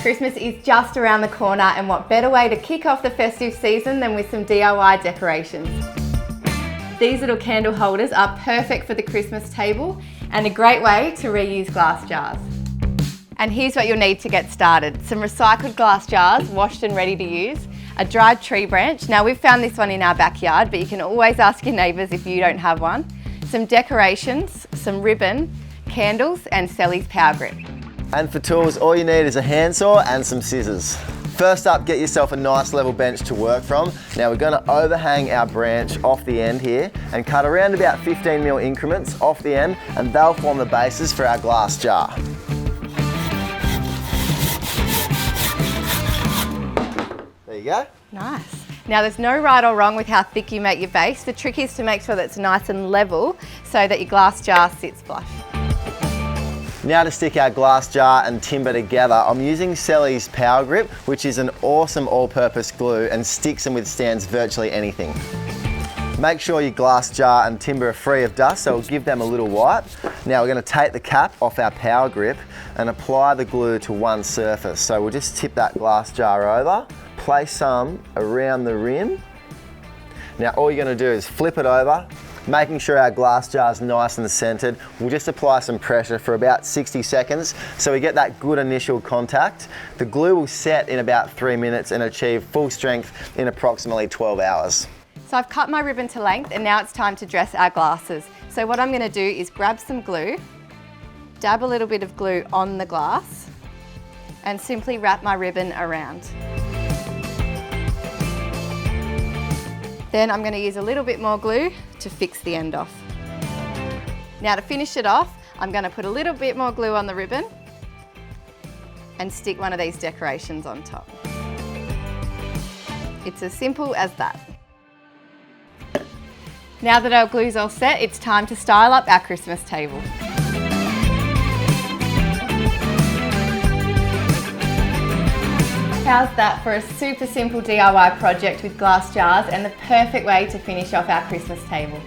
Christmas is just around the corner, and what better way to kick off the festive season than with some DIY decorations. These little candle holders are perfect for the Christmas table and a great way to reuse glass jars. And here's what you'll need to get started. Some recycled glass jars, washed and ready to use, a dried tree branch. Now we've found this one in our backyard, but you can always ask your neighbours if you don't have one. Some decorations, some ribbon, candles and Selleys Power Grip. And for tools, all you need is a handsaw and some scissors. First up, get yourself a nice level bench to work from. Now we're going to overhang our branch off the end here and cut around about 15mm increments off the end, and they'll form the basis for our glass jar. There you go. Nice. Now there's no right or wrong with how thick you make your base. The trick is to make sure that it's nice and level so that your glass jar sits flush. Now to stick our glass jar and timber together, I'm using Selleys Power Grip, which is an awesome all-purpose glue and sticks and withstands virtually anything. Make sure your glass jar and timber are free of dust, so we'll give them a little wipe. Now we're going to take the cap off our Power Grip and apply the glue to one surface. So we'll just tip that glass jar over, place some around the rim. Now all you're going to do is flip it over, making sure our glass jar is nice and centered. We'll just apply some pressure for about 60 seconds so we get that good initial contact. The glue will set in about 3 minutes and achieve full strength in approximately 12 hours. So I've cut my ribbon to length and now it's time to dress our glasses. So what I'm going to do is grab some glue, dab a little bit of glue on the glass and simply wrap my ribbon around. Then I'm going to use a little bit more glue to fix the end off. Now to finish it off, I'm going to put a little bit more glue on the ribbon and stick one of these decorations on top. It's as simple as that. Now that our glue's all set, it's time to style up our Christmas table. How's that for a super simple DIY project with glass jars and the perfect way to finish off our Christmas table?